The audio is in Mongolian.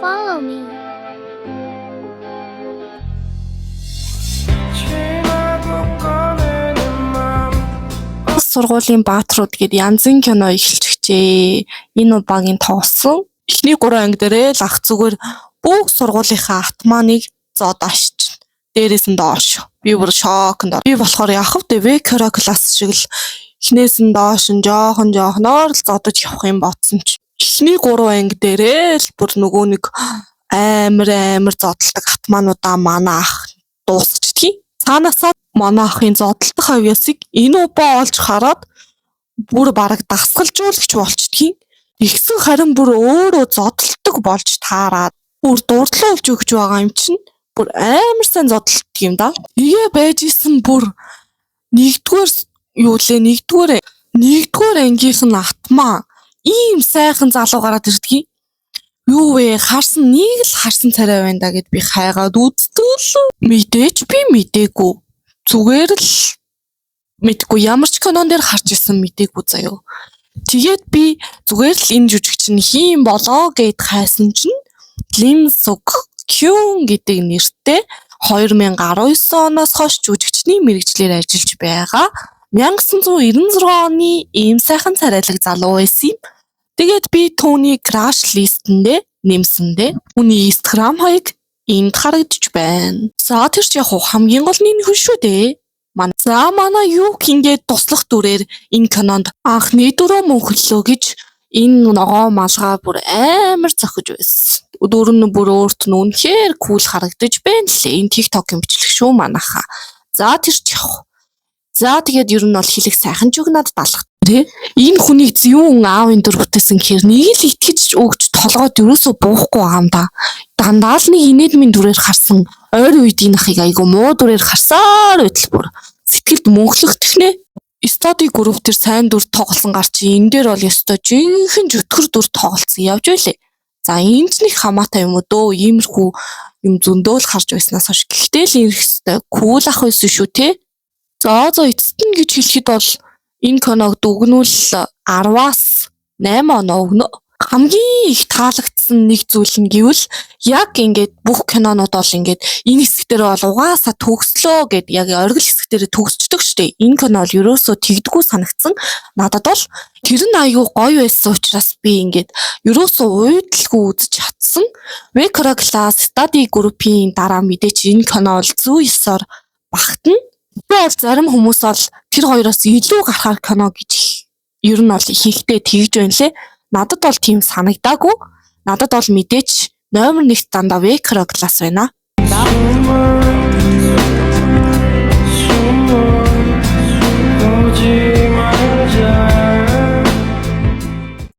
follow me. Сургуулийн баатрууд гээд янзын кино эхэлчихжээ. Энэ багийн тоосон. Эхний 3 анги дээрээ л ах зүгээр бүх сургуулийнхаа атманыг зоод ашиж. Дээрээс нь доош. Би бүр шокнд. Би болохоор яах вэ? Векера класс шиг л эхнээс нь доош нь жоохноор л зодож явах юм бодсон чи. Эхний 3 анги дээрээ л бүр нөгөө нэг амар зодтолдог атмануудаа манай ах дуусчихдгийг. Цаанаасаа манай ахын зодтолдох авьяасыг энэ убаа олж хараад бүр бараг дасгалжуулагч болчдгийг. Игсэн харин бүр өөрөө зодтолдог болж таараад бүр дурдлуулж өгч байгаа юм чинь бүр амар сайн зодтолдог юм да. Тэгээ байж исэн бүр нэгдүгээр ангийнх нь атмаа ийм сайхан залуу гараад ирдгийг. Юу вэ? Нэг л харсан царай байна да гэд би хайгаад үзтгэл. Мэдээж би мэдээгүй. Зүгээр л мэдгүй ямар ч кинон дээр харж исэн мэдээгүй заяо. Тэгээд би зүгээр л энэ жүжигч нь хийм болоо гэд хайсан чинь Лин Сук Кюн гэдэг нэртэй 2019 оноос хойш жүжигчний мэргэжлэр ажиллаж байгаа. 1996 оны ийм сайхан царайлаг залуу байсан юм. Тэгээд би түүний краш листэндээ нэмсэндээ түүний Instagram хаяг энд харагдаж байна. За тэр ч яг хамгийн гол нь хүн шүү дээ. Манай юу ингээд туслах дүрээр энэ кинонд анхны дөрөв мөнхлөө гэж энэ ногоо малгай бүр амар зохиж байсан. Дүр нь бүр өөрт нь үнэхээр кул харагдаж байна лээ. Энэ TikTok-ын бичлэг шүү манайхаа. За тэр ч яг. За тэгээд ер нь бол хэлэх сайхан ч үг надад алах. Энэ хүнийг зүүн аавын дүр бүтээсэн гэхээр нэг л итгэж өгч толгойд юусоо буухгүй байгаа юм да. Дандаа л нэг инээдмийн дүрээр харсан ойр үеийн ахыг айгу муу дүрээр харсаар байтал бүр сэтгэлд мөнхлөгдөх нэ. Стади групп төр сайн дүр тоглосон гар чи энэ дээр бол ёстой жинхэнэ зүтгэр дүр тоглолцсон явж байлээ. За энэ ч нэг хамаатай юм уу дөө иймэрхүү юм зөндөөл харж байснаас хойш гэхдээ л ирэх ёстой кул ах байсан шүү те. За эцэст нь гэж хэлэхэд бол энэ киног дүгнүүл 10-аас 8 оноо өгнө. Хамгийн их таалагдсан нэг зүйл нь гэвэл яг ингээд бүх кинонууд бол ингээд энэ хэсгээр бол угаасаа төгслөө гэд яг оргил хэсгээр төгсчдөг штеп. Энэ кино бол ерөөсөө тэгдэггүй санагдсан. Надад бол тэр нь аюу гоё байсан учраас би ингээд ерөөсөө уйдалгүй үзэж чадсан. Векера класс стади группийн дараа мэдээч энэ кино бол 109-оор багтана. Тэгвэл зарим хүмүүс бол тэр хоёроос илүү гарахаар кино гэж ер нь бол ихэнхдээ тэгж байна лээ. Надад бол тийм санагдаагүй. Надад бол мэдээч номер 1 дандаа Векера класс байна.